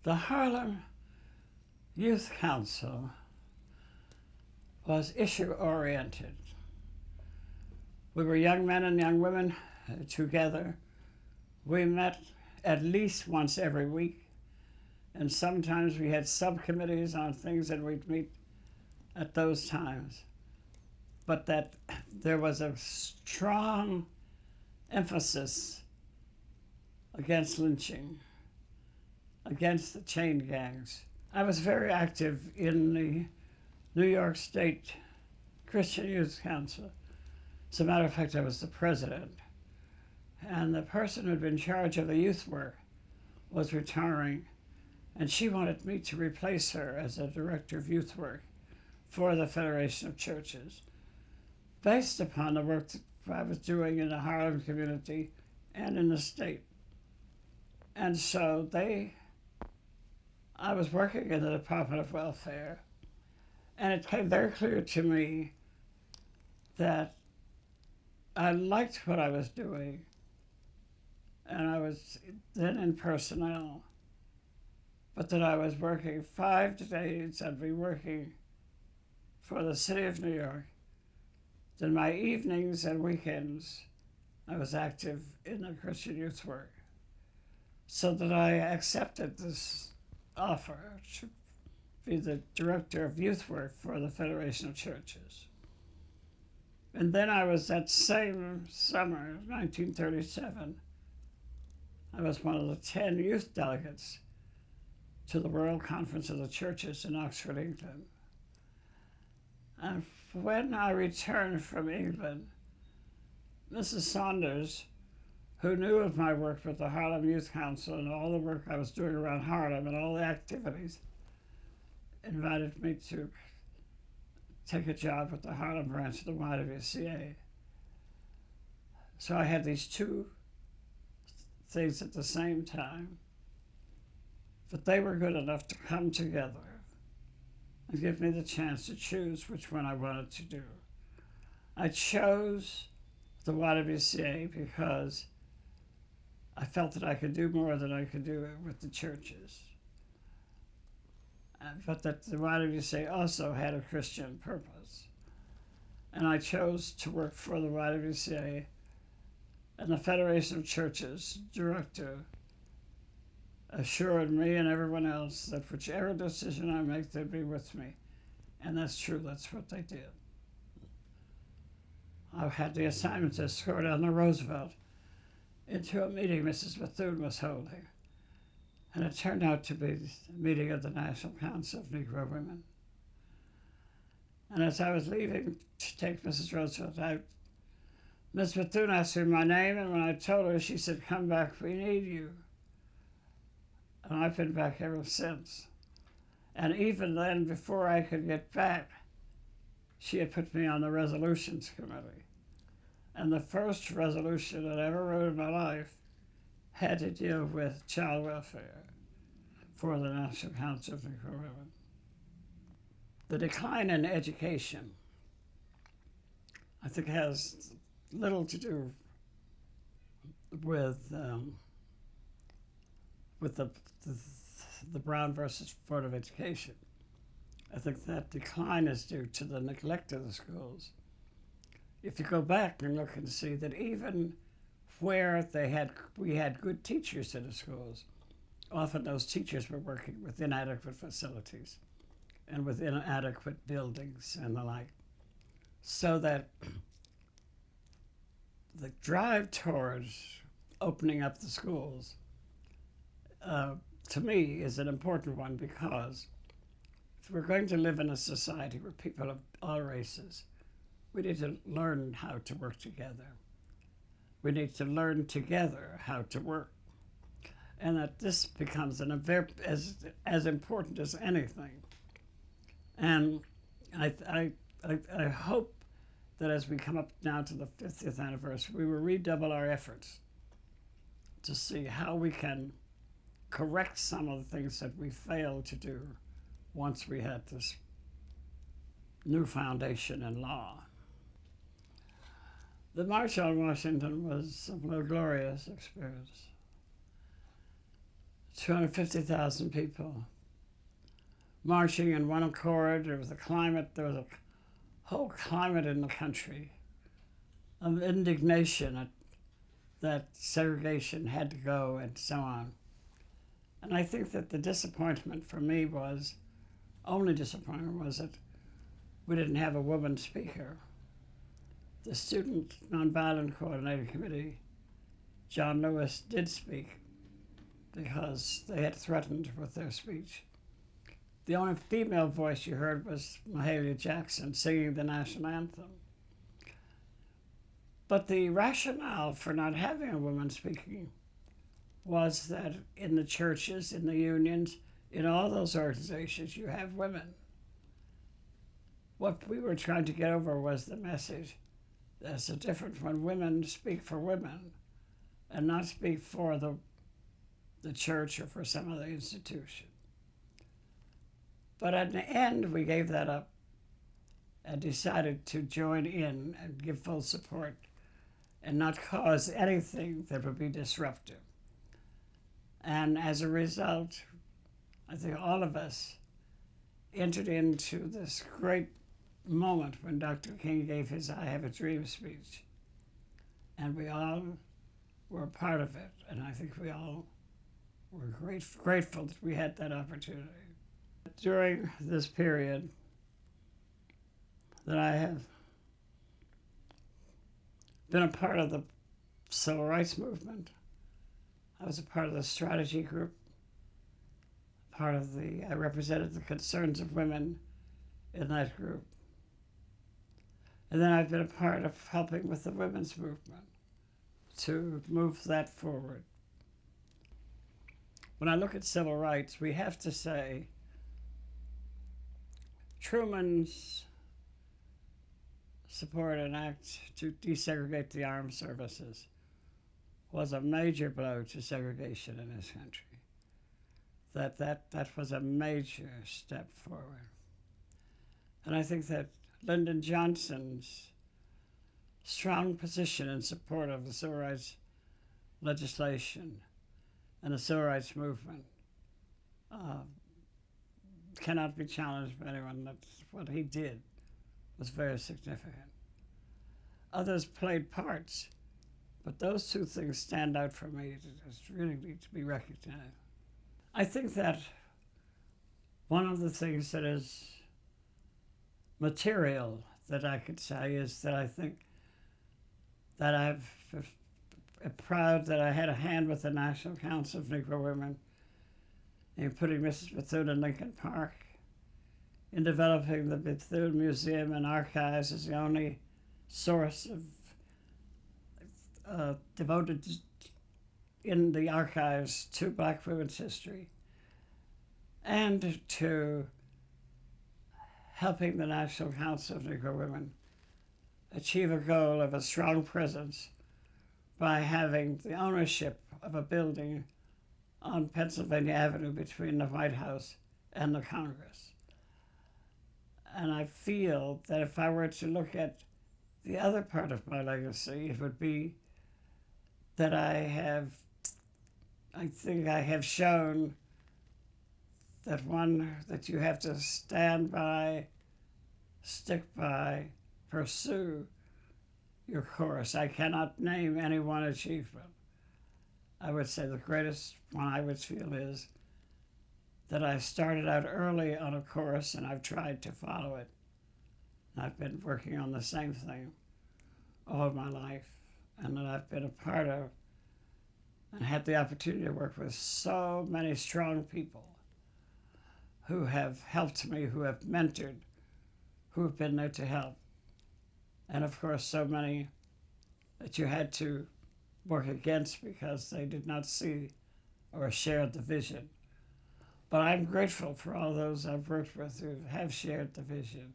The Harlem Youth Council was issue-oriented. We were young men and young women together. We met at least once every week, and sometimes we had subcommittees on things that we'd meet at those times. But that there was a strong emphasis against lynching, against the chain gangs. I was very active in the New York State Christian Youth Council. As a matter of fact, I was the president. And the person who had been in charge of the youth work was retiring, and she wanted me to replace her as a director of youth work for the Federation of Churches, based upon the work that I was doing in the Harlem community and in the state. And so I was working in the Department of Welfare, and it came very clear to me that I liked what I was doing, and I was then in personnel, but that I was working 5 days. I'd be working for the city of New York. Then my evenings and weekends, I was active in the Christian youth work, so that I accepted this offer to be the director of youth work for the Federation of Churches. And then I was, that same summer, 1937, I was one of the 10 youth delegates to the World Conference of the Churches in Oxford, England. And when I returned from England, Mrs. Saunders, who knew of my work with the Harlem Youth Council and all the work I was doing around Harlem and all the activities, invited me to take a job with the Harlem branch of the YWCA. So I had these two things at the same time, but they were good enough to come together and give me the chance to choose which one I wanted to do. I chose the YWCA because I felt that I could do more than I could do with the churches, but that the YWCA also had a Christian purpose. And I chose to work for the YWCA, and the Federation of Churches director assured me and everyone else that whichever decision I make, they'd be with me. And that's true, that's what they did. I had the assignment to escort Eleanor Roosevelt into a meeting Mrs. Bethune was holding. And it turned out to be a meeting of the National Council of Negro Women. And as I was leaving to take Mrs. Roosevelt out, Miss Bethune asked me my name, and when I told her, she said, "Come back, we need you." And I've been back ever since. And even then, before I could get back, she had put me on the resolutions committee. And the first resolution that I ever wrote in my life had to deal with child welfare for the National Council of Negro Women. The decline in education, I think, has little to do with the Brown versus Board of Education. I think that decline is due to the neglect of the schools. If you go back and look and see that even where we had good teachers in the schools, often those teachers were working with inadequate facilities and with inadequate buildings and the like. So that the drive towards opening up the schools, to me, is an important one, because if we're going to live in a society where people of all races, we need to learn how to work together. We need to learn together how to work. And that this becomes as important as anything. And I hope that as we come up now to the 50th anniversary, we will redouble our efforts to see how we can correct some of the things that we failed to do once we had this new foundation in law. The March on Washington was a glorious experience. 250,000 people marching in one accord. There was a whole climate in the country of indignation that segregation had to go and so on. And I think that the disappointment for me only disappointment was that we didn't have a woman speaker. The Student Nonviolent Coordinating Committee, John Lewis, did speak because they had threatened with their speech. The only female voice you heard was Mahalia Jackson singing the national anthem. But the rationale for not having a woman speaking was that in the churches, in the unions, in all those organizations, you have women. What we were trying to get over was the message there's a difference when women speak for women and not speak for the church or for some other institution. But at the end, we gave that up and decided to join in and give full support and not cause anything that would be disruptive. And as a result, I think all of us entered into this great moment when Dr. King gave his I Have a Dream speech. And we all were a part of it. And I think we all were grateful that we had that opportunity. During this period that I have been a part of the civil rights movement, I was a part of the strategy group, I represented the concerns of women in that group. And then I've been a part of helping with the women's movement to move that forward. When I look at civil rights, we have to say Truman's support an act to desegregate the armed services was a major blow to segregation in this country. That was a major step forward. And I think that Lyndon Johnson's strong position in support of the civil rights legislation and the civil rights movement cannot be challenged by anyone. That's what he did was very significant. Others played parts, but those two things stand out for me as really need to be recognized. I think that one of the things that is material that I could say is that I think that I'm proud that I had a hand with the National Council of Negro Women in putting Mrs. Bethune in Lincoln Park, in developing the Bethune Museum and Archives as the only source of devoted in the archives to Black women's history, and to helping the National Council of Negro Women achieve a goal of a strong presence by having the ownership of a building on Pennsylvania Avenue between the White House and the Congress. And I feel that if I were to look at the other part of my legacy, it would be that I think I have shown that you have to stand by, stick by, pursue your course. I cannot name any one achievement. I would say the greatest one I would feel is that I started out early on a course and I've tried to follow it. I've been working on the same thing all my life, and that I've been a part of and had the opportunity to work with so many strong people who have helped me, who have mentored, who have been there to help. And of course, so many that you had to work against because they did not see or share the vision. But I'm grateful for all those I've worked with who have shared the vision.